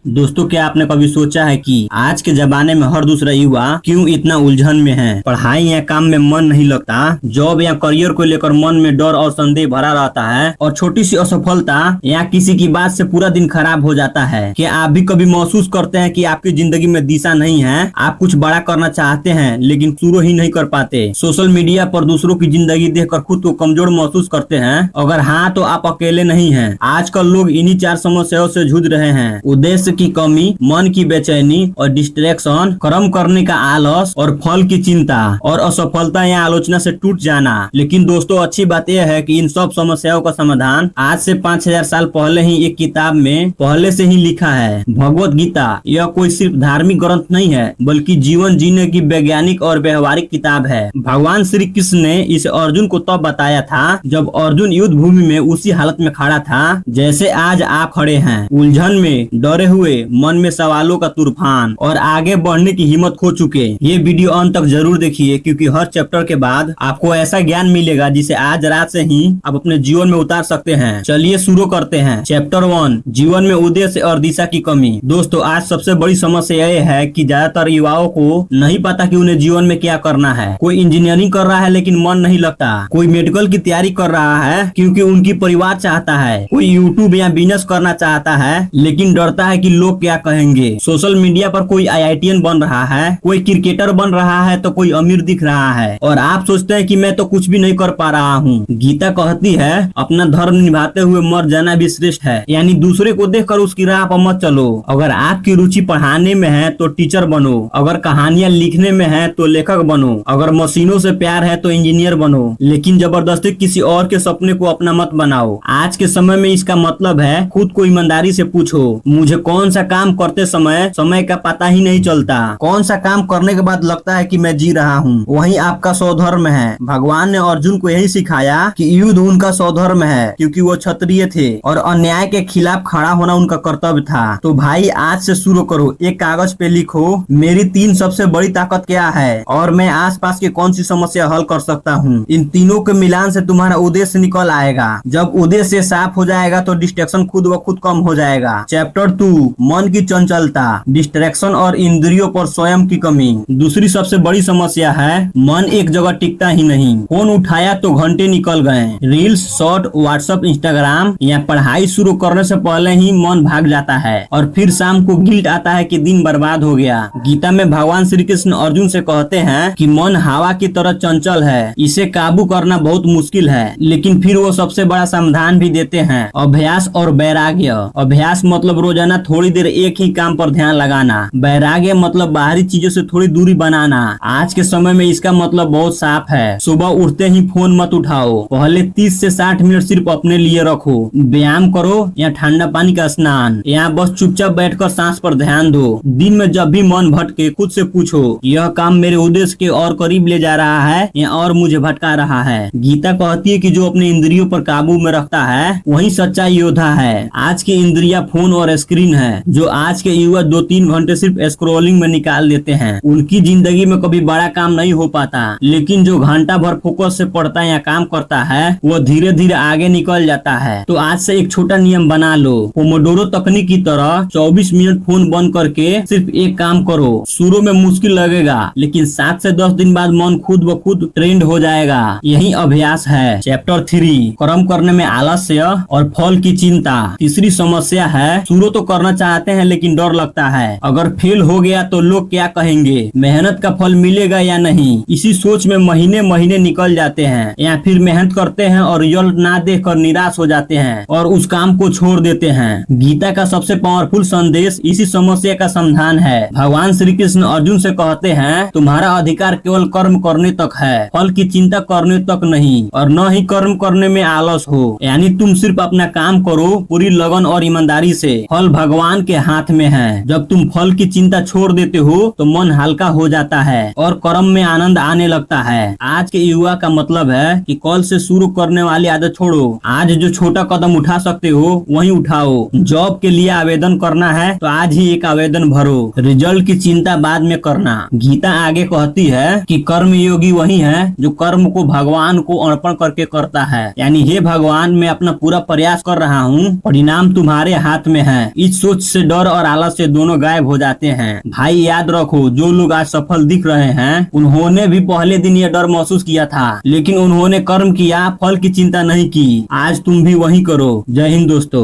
दोस्तों, क्या आपने कभी सोचा है कि आज के जमाने में हर दूसरा युवा क्यों इतना उलझन में है? पढ़ाई या काम में मन नहीं लगता, जॉब या करियर को लेकर मन में डर और संदेह भरा रहता है, और छोटी सी असफलता या किसी की बात से पूरा दिन खराब हो जाता है। क्या आप भी कभी महसूस करते हैं कि आपकी जिंदगी में दिशा नहीं है? आप कुछ बड़ा करना चाहते हैं लेकिन शुरू ही नहीं कर पाते। सोशल मीडिया पर दूसरों की जिंदगी देखकर खुद को कमजोर महसूस करते हैं? अगर हाँ, तो आप अकेले नहीं हैं। आजकल लोग इन्हीं 4 समस्याओं से जूझ रहे हैं: उद्देश्य की कमी, मन की बेचैनी और डिस्ट्रैक्शन, कर्म करने का आलस और फल की चिंता, और असफलता या आलोचना से टूट जाना। लेकिन दोस्तों, अच्छी बात यह है कि इन सब समस्याओं का समाधान आज से 5000 साल पहले ही एक किताब में पहले से ही लिखा है। भगवत गीता यह कोई सिर्फ धार्मिक ग्रंथ नहीं है, बल्कि जीवन जीने की वैज्ञानिक और व्यवहारिक किताब है। भगवान श्री कृष्ण ने इसे अर्जुन को तब बताया था जब अर्जुन युद्ध भूमि में उसी हालत में खड़ा था जैसे आज आप खड़े हैं, उलझन में, डरे हुए, मन में सवालों का तूफान और आगे बढ़ने की हिम्मत खो चुके। ये वीडियो अंत तक जरूर देखिए, क्योंकि हर चैप्टर के बाद आपको ऐसा ज्ञान मिलेगा जिसे आज रात से ही आप अपने जीवन में उतार सकते हैं। चलिए शुरू करते हैं। चैप्टर 1, जीवन में उद्देश्य और दिशा की कमी। दोस्तों, आज सबसे बड़ी समस्या यह है कि ज्यादातर युवाओं को नहीं पता कि उन्हें जीवन में क्या करना है। कोई इंजीनियरिंग कर रहा है लेकिन मन नहीं लगता, कोई मेडिकल की तैयारी कर रहा है क्योंकि उनकी परिवार चाहता है, कोई यूट्यूब या बिजनेस करना चाहता है लेकिन डरता है कि लोग क्या कहेंगे। सोशल मीडिया पर कोई IITian बन रहा है, कोई क्रिकेटर बन रहा है, तो कोई अमीर दिख रहा है, और आप सोचते हैं कि मैं तो कुछ भी नहीं कर पा रहा हूँ। गीता कहती है, अपना धर्म निभाते हुए मर जाना भी श्रेष्ठ है। यानी दूसरे को देखकर उसकी राह पर मत चलो। अगर आपकी रुचि पढ़ाने में है तो टीचर बनो, अगर कहानियां लिखने में है तो लेखक बनो, अगर मशीनों से प्यार है तो इंजीनियर बनो, लेकिन जबरदस्ती किसी और के सपने को अपना मत बनाओ। आज के समय में इसका मतलब है खुद को ईमानदारी से पूछो, मुझे कौन सा काम करते समय का पता ही नहीं चलता, कौन सा काम करने के बाद लगता है कि मैं जी रहा हूँ, वही आपका स्वधर्म है। भगवान ने अर्जुन को यही सिखाया कि युद्ध उनका स्वधर्म है, क्योंकि वो क्षत्रिय थे और अन्याय के खिलाफ खड़ा होना उनका कर्तव्य था। तो भाई, आज से शुरू करो। एक कागज पे लिखो, मेरी 3 सबसे बड़ी ताकत क्या है और मैं आसपास की कौन सी समस्या हल कर सकता हूँ। इन तीनों के मिलान से तुम्हारा उद्देश्य निकल आएगा। जब उद्देश्य साफ हो जाएगा तो डिस्ट्रैक्शन खुद व खुद कम हो जाएगा। चैप्टर 2, मन की चंचलता, डिस्ट्रैक्शन और इंद्रियों पर स्वयं की कमी। दूसरी सबसे बड़ी समस्या है मन एक जगह टिकता ही नहीं। फोन उठाया तो घंटे निकल गए। रील्स, शॉर्ट, व्हाट्सएप, इंस्टाग्राम या पढ़ाई शुरू करने से पहले ही मन भाग जाता है और फिर शाम को गिल्ट आता है कि दिन बर्बाद हो गया। गीता में भगवान श्री कृष्ण अर्जुन से कहते हैं कि मन हवा की तरह चंचल है, इसे काबू करना बहुत मुश्किल है, लेकिन फिर वो सबसे बड़ा समाधान भी देते हैं: अभ्यास और वैराग्य। अभ्यास मतलब रोजाना थोड़ी देर एक ही काम पर ध्यान लगाना। वैराग्य मतलब बाहरी चीजों से थोड़ी दूरी बनाना। आज के समय में इसका मतलब बहुत साफ है: सुबह उठते ही फोन मत उठाओ, पहले 30 से 60 मिनट सिर्फ अपने लिए रखो। व्यायाम करो या ठंडा पानी का स्नान, या बस चुपचाप बैठकर सांस पर ध्यान दो। दिन में जब भी मन भटके खुद से पूछो, यह काम मेरे उद्देश्य के और करीब ले जा रहा है या और मुझे भटका रहा है। गीता कहती है कि जो अपने इंद्रियों पर काबू में रखता है वही सच्चा योद्धा है। आज की इंद्रियां फोन और स्क्रीन है। जो आज के युवा 2-3 घंटे सिर्फ स्क्रॉलिंग में निकाल देते हैं, उनकी जिंदगी में कभी बड़ा काम नहीं हो पाता। लेकिन जो घंटा भर फोकस से पढ़ता या काम करता है, वो धीरे धीरे आगे निकल जाता है। तो आज से एक छोटा नियम बना लो। पोमोडोरो तकनीक की तरह 24 मिनट फोन बंद करके सिर्फ एक काम करो। शुरू में मुश्किल लगेगा, लेकिन 7 से 10 दिन बाद मन खुद ब खुद ट्रेंड हो जाएगा। यही अभ्यास है। चैप्टर 3, कर्म करने में आलस्य और फल की चिंता। तीसरी समस्या है, शुरू तो करना चाहते हैं लेकिन डर लगता है। अगर फेल हो गया तो लोग क्या कहेंगे, मेहनत का फल मिलेगा या नहीं। इसी सोच में महीने महीने निकल जाते हैं, या फिर मेहनत करते हैं और रिजल्ट ना देखकर निराश हो जाते हैं और उस काम को छोड़ देते हैं। गीता का सबसे पावरफुल संदेश इसी समस्या का समाधान है। भगवान श्री कृष्ण अर्जुन से कहते हैं, तुम्हारा अधिकार केवल कर्म करने तक है, फल की चिंता करने तक नहीं, और न ही कर्म करने में आलस हो। यानी तुम सिर्फ अपना काम करो पूरी लगन और ईमानदारी से। फल भगवान के हाथ में है। जब तुम फल की चिंता छोड़ देते हो तो मन हल्का हो जाता है और कर्म में आनंद आने लगता है। आज के युवा का मतलब है कि कल से शुरू करने वाली आदत छोड़ो। आज जो छोटा कदम उठा सकते हो वही उठाओ। जॉब के लिए आवेदन करना है तो आज ही एक आवेदन भरो, रिजल्ट की चिंता बाद में करना। गीता आगे कहती है कि कर्म योगी वही है जो कर्म को भगवान को अर्पण करके करता है। यानी हे भगवान, मैं अपना पूरा प्रयास कर रहा हूँ, परिणाम तुम्हारे हाथ में है। इस सोच सोच से डर और आलस से दोनों गायब हो जाते हैं। भाई याद रखो, जो लोग आज सफल दिख रहे हैं उन्होंने भी पहले दिन ये डर महसूस किया था, लेकिन उन्होंने कर्म किया, फल की चिंता नहीं की। आज तुम भी वही करो। जय हिंद दोस्तों।